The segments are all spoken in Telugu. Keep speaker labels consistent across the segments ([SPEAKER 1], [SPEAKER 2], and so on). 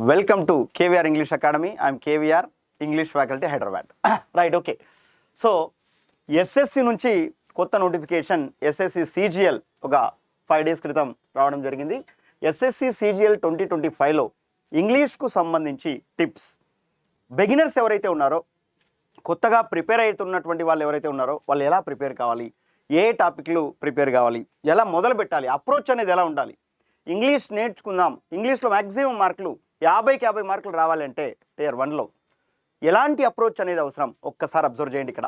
[SPEAKER 1] Welcome to KVR English academy. I'm KVR English faculty Hyderabad. Right, okay. So SSC నుంచి కొత్త నోటిఫికేషన్ ఎస్ఎస్సి సిజిఎల్ ఒక 5 days క్రితం రావడం జరిగింది. ఎస్ఎస్సి సిజిఎల్ 2025లో ఇంగ్లీష్కు సంబంధించి టిప్స్, బిగినర్స్ ఎవరైతే ఉన్నారో, కొత్తగా ప్రిపేర్ అవుతున్నటువంటి వాళ్ళు ఎవరైతే ఉన్నారో వాళ్ళు ఎలా ప్రిపేర్ కావాలి, ఏ టాపిక్లు ప్రిపేర్ కావాలి, ఎలా మొదలు పెట్టాలి, అప్రోచ్ అనేది ఎలా ఉండాలి, ఇంగ్లీష్ నేర్చుకుందాం, ఇంగ్లీష్లో మ్యాక్సిమం మార్కులు 50కి 50 మార్కులు రావాలంటే Tier 1లో ఎలాంటి అప్రోచ్ అనేది అవసరం ఒక్కసారి అబ్జర్వ్ చేయండి. ఇక్కడ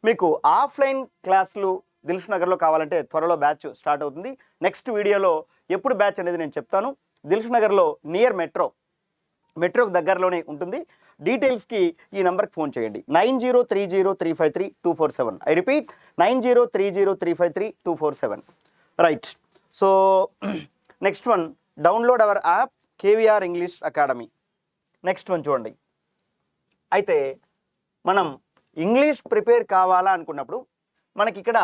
[SPEAKER 1] మీకు ఆఫ్లైన్ క్లాసులు దిల్షుక్ నగర్లో కావాలంటే త్వరలో బ్యాచ్ స్టార్ట్ అవుతుంది. నెక్స్ట్ వీడియోలో ఎప్పుడు బ్యాచ్ అనేది నేను చెప్తాను. దిల్షుక్ నగర్లో నియర్ మెట్రోకి దగ్గరలోనే ఉంటుంది. డీటెయిల్స్కి ఈ నెంబర్కి ఫోన్ చేయండి, 9030353247. I repeat, 9030353247. Right. So next one, download hour app KVR English academy. Next one చూడండి. అయితే మనం ఇంగ్లీష్ ప్రిపేర్ కావాలా అనుకున్నప్పుడు మనకి ఇక్కడ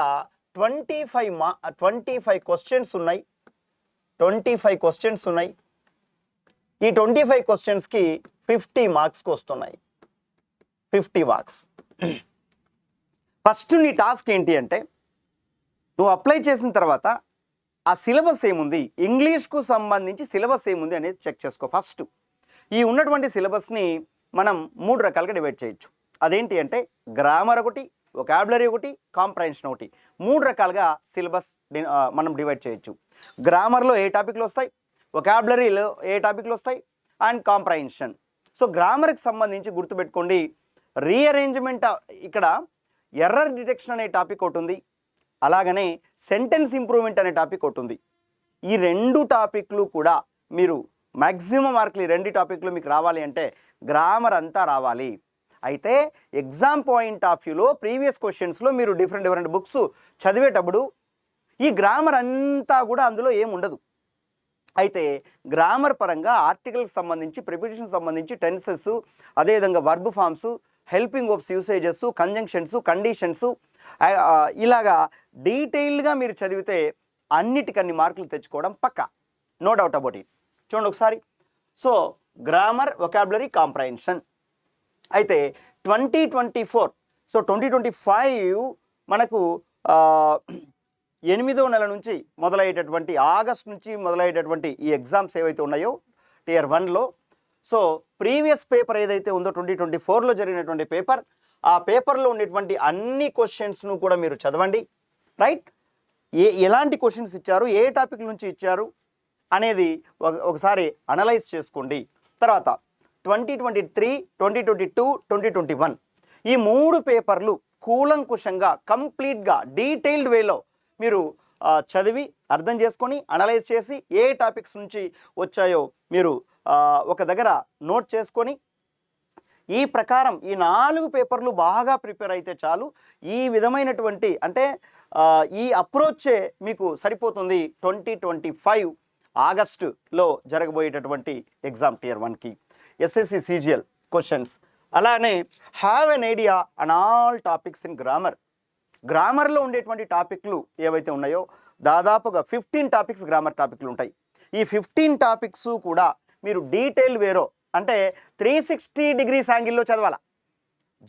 [SPEAKER 1] 25 క్వశ్చన్స్ ఉన్నాయి. 25 క్వశ్చన్స్ ఉన్నాయి. ఈ 25 క్వశ్చన్స్కి 50 మార్క్స్కి వస్తున్నాయి. 50 మార్క్స్. ఫస్ట్ నీ టాస్క్ ఏంటి అంటే, నువ్వు అప్లై చేసిన తర్వాత ఆ సిలబస్ ఏముంది, ఇంగ్లీష్కు సంబంధించి సిలబస్ ఏముంది అనేది చెక్ చేసుకో. ఫస్ట్ ఈ ఉన్నటువంటి సిలబస్ని మనం 3 రకాలుగా డివైడ్ చేయొచ్చు. అదేంటి అంటే గ్రామర్ ఒకటి, వొకాబులరీ ఒకటి, కాంప్రహెన్షన్ ఒకటి. 3 రకాలుగా సిలబస్ మనం డివైడ్ చేయొచ్చు. గ్రామర్లో ఏ టాపిక్లు వస్తాయి, వొకాబులరీలో ఏ టాపిక్లు వస్తాయి, అండ్ కాంప్రహెన్షన్. సో గ్రామర్కి సంబంధించి గుర్తుపెట్టుకోండి, రీఅరేంజ్మెంట్, ఇక్కడ ఎర్రర్ డిటెక్షన్ అనే టాపిక్ ఒకటి ఉంది, అలాగనే సెంటెన్స్ ఇంప్రూవ్మెంట్ అనే టాపిక్ ఒకటి ఉంది. ఈ 2 టాపిక్లు కూడా మీరు మ్యాక్సిమం మార్కులు, ఈ 2 టాపిక్లు మీకు రావాలి అంటే గ్రామర్ అంతా రావాలి. అయితే ఎగ్జామ్ పాయింట్ ఆఫ్ వ్యూలో ప్రీవియస్ క్వశ్చన్స్లో మీరు డిఫరెంట్ బుక్స్ చదివేటప్పుడు ఈ గ్రామర్ అంతా కూడా అందులో ఏముండదు. అయితే గ్రామర్ పరంగా ఆర్టికల్కి సంబంధించి, ప్రిపోజిషన్ సంబంధించి, టెన్సెస్, అదేవిధంగా verb forms, helping verbs usages, conjunctions, conditions, ఇలాగా డీటెయిల్డ్గా మీరు చదివితే అన్నిటికన్ని మార్కులు తెచ్చుకోవడం పక్కా, నో డౌట్ అబౌట్ ఇట్. చూడండి ఒకసారి. So grammar, vocabulary, comprehension. అయితే 2025 మనకు 8వ నెల నుంచి మొదలయ్యేటటువంటి, ఆగస్ట్ నుంచి మొదలయ్యేటటువంటి ఈ ఎగ్జామ్స్ ఏవైతే ఉన్నాయో Tier 1లో, సో ప్రీవియస్ పేపర్ ఏదైతే ఉందో 2024లో జరిగినటువంటి పేపర్, ఆ పేపర్లో ఉండేటువంటి అన్ని క్వశ్చన్స్ను కూడా మీరు చదవండి. రైట్. ఎలాంటి క్వశ్చన్స్ ఇచ్చారు, ఏ టాపిక్ నుంచి ఇచ్చారు అనేది ఒకసారి అనలైజ్ చేసుకోండి. తర్వాత 2023, 2022, 2021 ఈ 3 పేపర్లు కూలంకుషంగా, కంప్లీట్గా, డీటెయిల్డ్ వేలో మీరు చదివి అర్థం చేసుకొని అనలైజ్ చేసి ఏ టాపిక్స్ నుంచి వచ్చాయో మీరు ఒక దగ్గర నోట్ చేసుకొని, ఈ ప్రకారం ఈ 4 పేపర్లు బాగా ప్రిపేర్ అయితే చాలు. ఈ విధమైనటువంటి అంటే ఈ అప్రోచే మీకు సరిపోతుంది 2025 ఆగస్టులో జరగబోయేటటువంటి ఎగ్జామ్ Tier 1కి ఎస్ఎస్సి సిజిఎల్ క్వశ్చన్స్. అలానే have an idea on all topics in గ్రామర్లో ఉండేటువంటి టాపిక్లు ఏవైతే ఉన్నాయో దాదాపుగా 15 టాపిక్స్ గ్రామర్ టాపిక్లు ఉంటాయి. ఈ 15 టాపిక్స్ కూడా మీరు డీటెయిల్ వేరో అంటే 360 degrees యాంగిల్లో చదవాలా.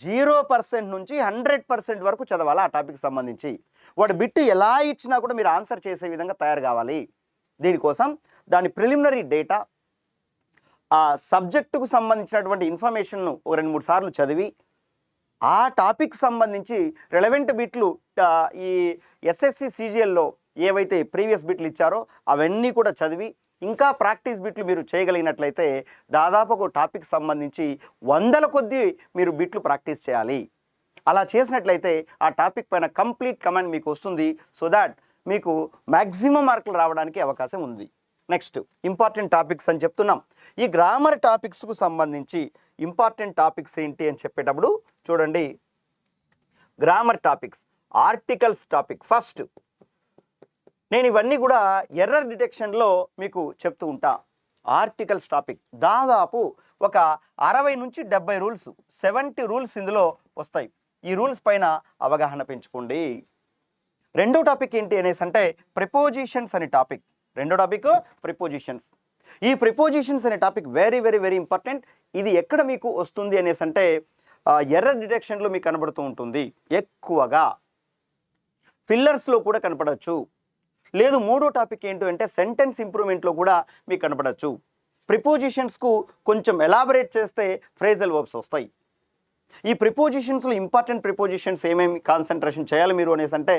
[SPEAKER 1] 0% నుంచి 100% వరకు చదవాలా. ఆ టాపిక్ సంబంధించి వాడు బిట్టు ఎలా ఇచ్చినా కూడా మీరు ఆన్సర్ చేసే విధంగా తయారు కావాలి. దీనికోసం దాని ప్రిలిమినరీ డేటా, ఆ సబ్జెక్టుకు సంబంధించినటువంటి ఇన్ఫర్మేషన్ను 2-3 సార్లు చదివి, ఆ టాపిక్ సంబంధించి రెలవెంట్ బిట్లు ఈ ఎస్ఎస్సి సిజిఎల్లో ఏవైతే ప్రీవియస్ బిట్లు ఇచ్చారో అవన్నీ కూడా చదివి, ఇంకా ప్రాక్టీస్ బిట్లు మీరు చేయగలిగినట్లయితే దాదాపు ఒక టాపిక్ సంబంధించి 100ల కొద్దీ మీరు బిట్లు ప్రాక్టీస్ చేయాలి. అలా చేసినట్లయితే ఆ టాపిక్ పైన కంప్లీట్ కమాండ్ మీకు వస్తుంది. సో దాట్ మీకు మ్యాక్సిమం మార్కులు రావడానికి అవకాశం ఉంది. నెక్స్ట్ ఇంపార్టెంట్ టాపిక్స్ అని చెప్తున్నాం. ఈ గ్రామర్ టాపిక్స్కు సంబంధించి ఇంపార్టెంట్ టాపిక్స్ ఏంటి అని చెప్పేటప్పుడు చూడండి, grammar topics, articles topic. First నేను ఇవన్నీ కూడా ఎర్రర్ డిటెక్షన్లో మీకు చెప్తూ ఉంటా. ఆర్టికల్స్ టాపిక్ దాదాపు ఒక 60 నుంచి 70 రూల్స్, 70 రూల్స్ ఇందులో వస్తాయి. ఈ రూల్స్ పైన అవగాహన పెంచుకోండి. రెండో టాపిక్ ఏంటి అనేసి అంటే ప్రిపోజిషన్స్ అనే టాపిక్. రెండో టాపిక్ ప్రిపోజిషన్స్. ఈ ప్రిపోజిషన్స్ అనే topic very very very important. ఇది ఎక్కడ మీకు వస్తుంది అనేసి అంటే ఎర్రర్ డిటెక్షన్లో మీకు కనబడుతూ ఉంటుంది, ఎక్కువగా ఫిల్లర్స్లో కూడా కనపడవచ్చు. లేదు మూడో టాపిక్ ఏంటి అంటే సెంటెన్స్ ఇంప్రూవ్మెంట్లో కూడా మీకు కనపడవచ్చు. ప్రిపోజిషన్స్కు కొంచెం ఎలాబరేట్ చేస్తే ఫ్రేజల్ వర్బ్స్ వస్తాయి. ఈ ప్రిపోజిషన్స్లో ఇంపార్టెంట్ ప్రిపోజిషన్స్ ఏమేమి కాన్సన్ట్రేషన్ చేయాలి మీరు అనేసి అంటే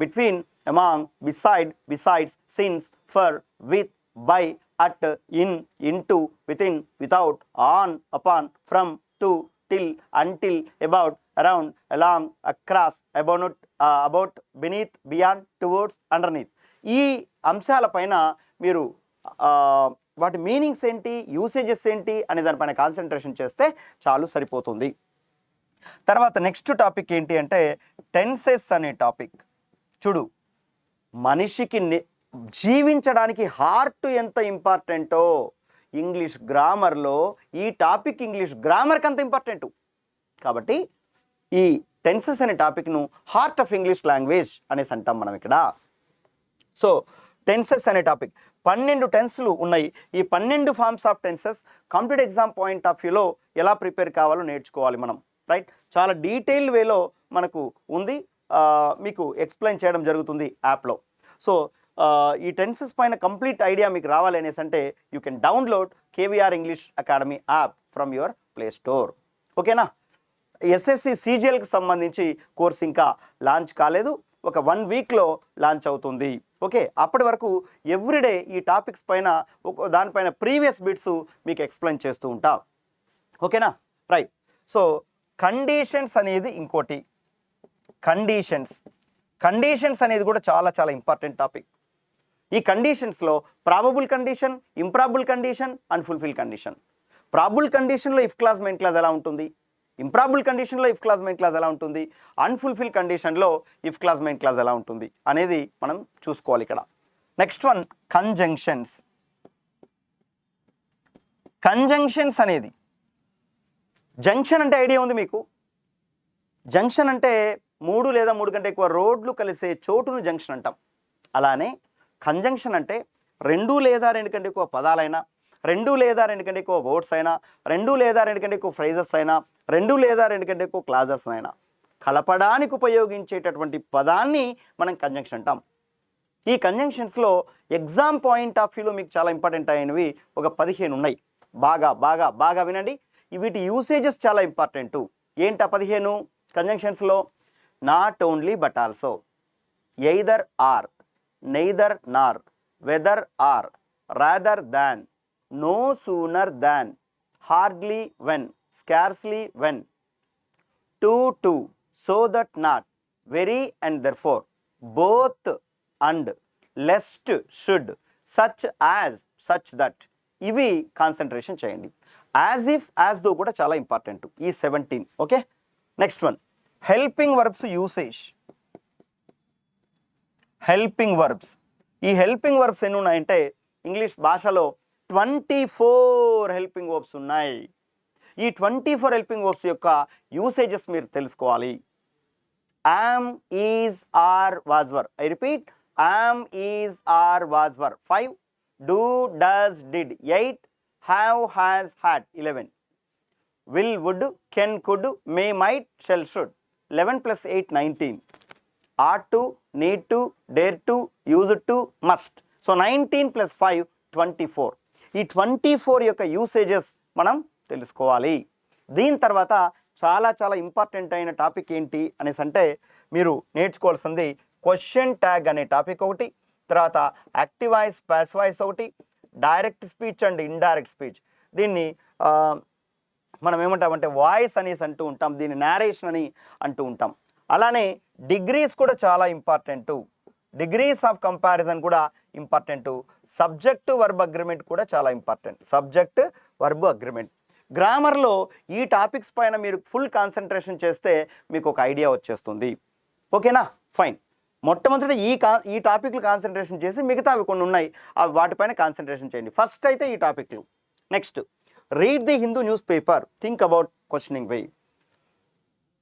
[SPEAKER 1] between, among, beside, besides, since, for, with, by, at, in, into, within, without, on, upon, from, to, till, until, about, around, along, across, about, beneath, beyond, towards, underneath. ఈ అంశాలపైన మీరు వాటి మీనింగ్స్ ఏంటి, యూసేజెస్ ఏంటి అనే దానిపైన కాన్సన్ట్రేషన్ చేస్తే చాలు సరిపోతుంది. తర్వాత నెక్స్ట్ టాపిక్ ఏంటి అంటే టెన్సెస్ అనే టాపిక్. చూడు, మనిషికి జీవించడానికి హార్ట్ ఎంత ఇంపార్టెంటో ఇంగ్లీష్ గ్రామర్లో ఈ టాపిక్ ఇంగ్లీష్ గ్రామర్కి అంత ఇంపార్టెంట్. కాబట్టి ఈ టెన్సెస్ అనే టాపిక్ను హార్ట్ ఆఫ్ ఇంగ్లీష్ లాంగ్వేజ్ అనేసి అంటాం మనం ఇక్కడ. సో టెన్సెస్ అనే టాపిక్ 12 టెన్స్లు ఉన్నాయి. ఈ 12 forms of tenses competitive exam point of వ్యూలో ఎలా ప్రిపేర్ కావాలో నేర్చుకోవాలి మనం, రైట్. చాలా డీటెయిల్ వేలో మనకు ఉంది, మీకు ఎక్స్ప్లెయిన్ చేయడం జరుగుతుంది యాప్లో. సో ఈ టెన్సెస్ పైన కంప్లీట్ ఐడియా మీకు రావాలి అనేసి అంటే you can download KVR English academy app from your play store. ఓకేనా. ఎస్ఎస్సి సిజిఎల్కి సంబంధించి కోర్స్ ఇంకా లాంచ్ కాలేదు, ఒక 1 వీక్లో లాంచ్ అవుతుంది. ఓకే, అప్పటి వరకు ఎవ్రీడే ఈ టాపిక్స్ పైన దానిపైన ప్రీవియస్ బిట్స్ మీకు ఎక్స్ప్లెయిన్ చేస్తూ ఉంటాం. ఓకేనా, రైట్. సో కండిషన్స్ అనేది ఇంకోటి. కండిషన్స్ అనేది కూడా చాలా చాలా ఇంపార్టెంట్ టాపిక్. ఈ కండిషన్స్లో probable condition, improbable condition, unfulfil condition. Probable కండిషన్లో ఇఫ్ క్లాజ్ మెయిన్ క్లాజ్ ఎలా ఉంటుంది, ఇంప్రాబుల్ కండిషన్లో ఇఫ్ క్లాజ్ మెయిన్ క్లాజ్ ఎలా ఉంటుంది, అన్ఫుల్ఫిల్ కండిషన్లో ఇఫ్ క్లాజ్ మెయిన్ క్లాజ్ ఎలా ఉంటుంది అనేది మనం చూసుకోవాలి ఇక్కడ. Next one conjunctions. కంజంక్షన్స్ అనేది, జంక్షన్ అంటే ఐడియా ఉంది మీకు. జంక్షన్ అంటే 3 లేదా 3 కంటే ఎక్కువ రోడ్లు కలిసే చోటును జంక్షన్ అంటాం. అలానే కంజంక్షన్ అంటే 2 లేదా 2 కంటే ఎక్కువ పదాలైనా, 2 లేదా 2 కంటే ఎక్కువ వర్డ్స్ అయినా, 2 లేదా 2 కంటే ఎక్కువ ఫ్రేజెస్ అయినా, 2 లేదా 2 కంటే ఎక్కువ క్లాజెస్ అయినా కలపడానికి ఉపయోగించేటటువంటి పదాన్ని మనం కంజంక్షన్ అంటాం. ఈ కంజంక్షన్స్లో ఎగ్జామ్ పాయింట్ ఆఫ్ వ్యూలో మీకు చాలా ఇంపార్టెంట్ అయినవి ఒక 15 ఉన్నాయి. బాగా బాగా బాగా వినండి. వీటి యూసేజెస్ చాలా ఇంపార్టెంటు. ఏంటా 15 కంజంక్షన్స్లో? Not only but also, either or, neither nor, whether or, rather than, no sooner than, hardly when, scarcely when, to, so that not, very and therefore, both and, lest should, such as, such that. ఇవి కాన్సన్ట్రేషన్ చేయండి. యాజ్ ఇఫ్, యాజ్ దో కూడా చాలా ఇంపార్టెంట్, ఈ 17. Okay, next one helping verbs usage. Helping verbs, ఈ హెల్పింగ్ వర్బ్స్ ఎన్ని ఉన్నాయంటే ఇంగ్లీష్ భాషలో 24 హెల్పింగ్ వర్బ్స్ ఉన్నాయి. ఈ 24 హెల్పింగ్ వర్బ్స్ యొక్క యూసేజెస్ మీరు తెలుసుకోవాలి. am, is, are, was, were. I repeat, am, is, are, was, were. 5. Do, does, did. 8. Have, has, had. 11. Will, would, can, could, may, might, shall, should. 11 plus 8, 19. Ought to, need to, dare to, use to, must. So 19 plus 5, 24. ఈ 24 యొక్క యూసేజెస్ మనం తెలుసుకోవాలి. దీని తర్వాత చాలా చాలా ఇంపార్టెంట్ అయిన టాపిక్ ఏంటి అనేసి అంటే మీరు నేర్చుకోవాల్సింది క్వశ్చన్ ట్యాగ్ అనే టాపిక్ ఒకటి, తర్వాత యాక్టివ్ వాయిస్, ప్యాసివ్ వాయిస్ ఒకటి, direct speech and indirect speech. దీన్ని మనం ఏమంటామంటే వాయిస్ అనేసి అంటూ ఉంటాం, దీన్ని నేరేషన్ అని అంటూ ఉంటాం. అలానే డిగ్రీస్ కూడా చాలా ఇంపార్టెంటు, డిగ్రీస్ ఆఫ్ కంపారిజన్ కూడా ఇంపార్టెంటు, సబ్జెక్ట్ వర్బ్ అగ్రిమెంట్ కూడా చాలా ఇంపార్టెంట్, సబ్జెక్ట్ వర్బ్ అగ్రిమెంట్. గ్రామర్లో ఈ టాపిక్స్ పైన మీరు ఫుల్ కాన్సన్ట్రేషన్ చేస్తే మీకు ఒక ఐడియా వచ్చేస్తుంది. ఓకేనా, ఫైన్. మొట్టమొదటి ఈ టాపిక్లు కాన్సన్ట్రేషన్ చేసి మిగతా అవి కొన్ని ఉన్నాయి, వాటిపైన కాన్సన్ట్రేషన్ చేయండి. ఫస్ట్ అయితే ఈ టాపిక్లు. Next, read the Hindu news paper, think about questioning way.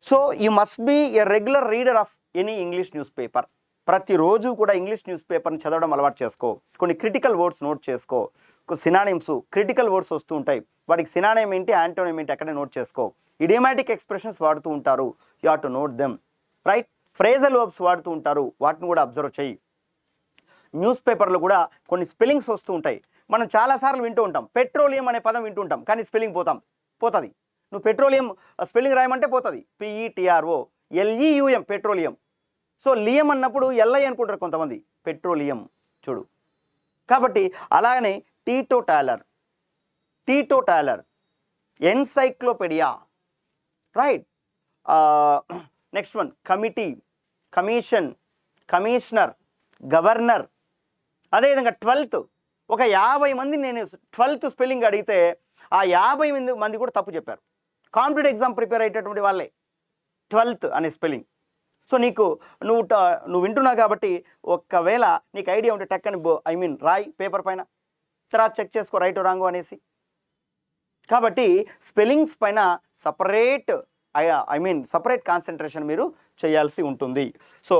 [SPEAKER 1] So you must be a regular reader of any English news paper. ప్రతిరోజు కూడా ఇంగ్లీష్ న్యూస్ పేపర్ని చదవడం అలవాటు చేసుకో. కొన్ని క్రిటికల్ వర్డ్స్ నోట్ చేసుకో. సినానిమ్స్, క్రిటికల్ వర్డ్స్ వస్తూ ఉంటాయి, వాటికి సినానిమ్ ఏంటి, యాంటోనిమ్ ఏంటి అక్కడే నోట్ చేసుకో. ఇడియోమాటిక్ ఎక్స్ప్రెషన్స్ వాడుతూ ఉంటారు, you have to note them, right. Phrasal verbs వాడుతూ ఉంటారు, వాటిని కూడా అబ్జర్వ్ చేయి. న్యూస్ పేపర్లో కూడా కొన్ని స్పెల్లింగ్స్ వస్తూ ఉంటాయి. మనం చాలాసార్లు వింటూ ఉంటాం, పెట్రోలియం అనే పదం వింటూ ఉంటాం, కానీ స్పెల్లింగ్ పోతుంది. నువ్వు పెట్రోలియం స్పెల్లింగ్ రాయమంటే పోతుంది, PETROLEUM పెట్రోలియం. సో లియం అన్నప్పుడు ఎల్ఐ అనుకుంటారు కొంతమంది, పెట్రోలియం చూడు. కాబట్టి అలాగనే teetotaler, encyclopedia, right. Next one committee, commission, commissioner, governor. అదేవిధంగా 12th, ఒక 50 మంది నేను 12th స్పెల్లింగ్ అడిగితే ఆ 50 మంది కూడా తప్పు చెప్పారు. కాంపిటేటివ్ ఎగ్జామ్ ప్రిపేర్ అయ్యేటటువంటి వాళ్ళే 12th అనే స్పెల్లింగ్. సో నువ్వు వింటున్నావు కాబట్టి ఒకవేళ నీకు ఐడియా ఉంటే టక్కని రాయి పేపర్ పైన, తర్వాత చెక్ చేసుకో రైట్ రాంగో అనేసి. కాబట్టి స్పెల్లింగ్స్ పైన సపరేట్ కాన్సన్ట్రేషన్ మీరు చేయాల్సి ఉంటుంది. సో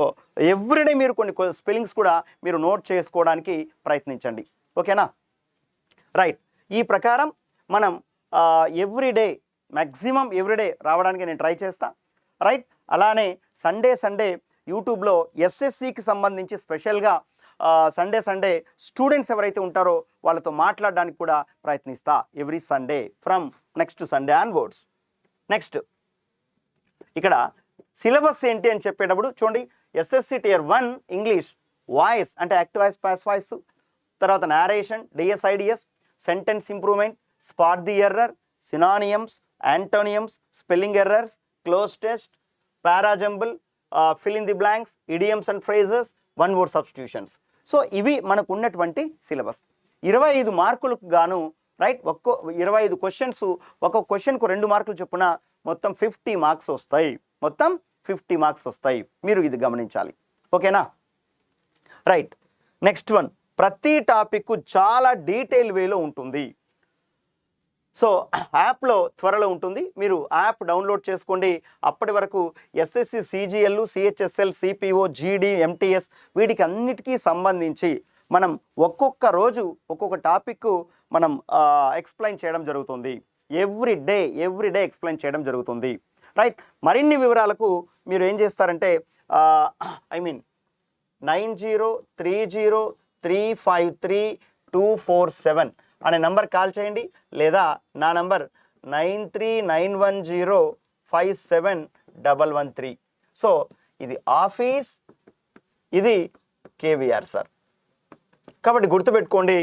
[SPEAKER 1] ఎవ్రీడే మీరు కొన్ని స్పెల్లింగ్స్ కూడా మీరు నోట్ చేసుకోవడానికి ప్రయత్నించండి, ఓకేనా. రైట్, ఈ ప్రకారం మనం ఎవ్రీడే మ్యాక్సిమం ఎవ్రీడే రావడానికి నేను ట్రై చేస్తా, రైట్. అలానే సండే యూట్యూబ్లో ఎస్ఎస్సికి సంబంధించి స్పెషల్గా సండే స్టూడెంట్స్ ఎవరైతే ఉంటారో వాళ్ళతో మాట్లాడడానికి కూడా ప్రయత్నిస్తా every Sunday from next Sunday onwards. Next ఇక్కడ సిలబస్ ఏంటి అని చెప్పేటప్పుడు చూడండి, ఎస్ఎస్సి Tier 1 ఇంగ్లీష్ వాయిస్ అంటే యాక్టివ్ వాయిస్, పాస్ వాయిస్, తర్వాత narration, DSIDS, sentence improvement, spot the error, synonyms, antonyms, spelling errors, cloze test, parajumble, fill in the blanks, idioms and phrases, one word substitutions. So ఇవి మనకు ఉన్నటువంటి సిలబస్. 25 మార్కులకు గాను, రైట్, 25 క్వశ్చన్స్, ఒక్కొక్క క్వశ్చన్కు 2 మార్కులు చొప్పున మొత్తం 50 మార్క్స్ వస్తాయి. మీరు ఇది గమనించాలి, ఓకేనా. రైట్, నెక్స్ట్ వన్, ప్రతి టాపిక్ చాలా డీటెయిల్ వేలో ఉంటుంది. సో యాప్లో త్వరలో ఉంటుంది, మీరు యాప్ డౌన్లోడ్ చేసుకోండి. అప్పటి వరకు SSC, CGL, CHSL, CPO, GD, MTS వీటికి అన్నిటికీ సంబంధించి మనం ఒక్కొక్క రోజు ఒక్కొక్క టాపిక్ మనం ఎక్స్ప్లెయిన్ చేయడం జరుగుతుంది. ఎవ్రీడే ఎక్స్ప్లెయిన్ చేయడం జరుగుతుంది, రైట్. మరిన్ని వివరాలకు మీరు ఏం చేస్తారంటే 9030353247 అనే నంబర్ కాల్ చేయండి, లేదా నా నంబర్ 9391057113. సో ఇది ఆఫీస్, ఇది KVR సార్. కాబట్టి గుర్తుపెట్టుకోండి,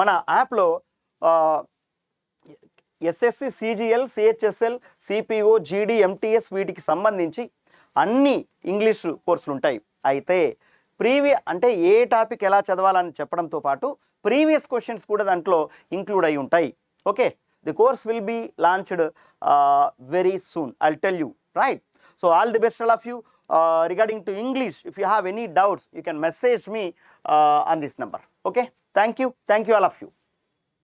[SPEAKER 1] మన యాప్లో SSC, CGL, CHSL, CPO, GD, MTS వీటికి సంబంధించి అన్ని ఇంగ్లీష్ కోర్సులు ఉంటాయి. అయితే అంటే ఏ టాపిక్ ఎలా చదవాలని చెప్పడంతో పాటు ప్రీవియస్ క్వశ్చన్స్ కూడా దాంట్లో ఇంక్లూడ్ అయి ఉంటాయి, okay. The course will be launched very soon, I'll tell you, right. So all the best all of you. Regarding to English, if you have any doubts, you can message me on this number, okay. Thank you all of you.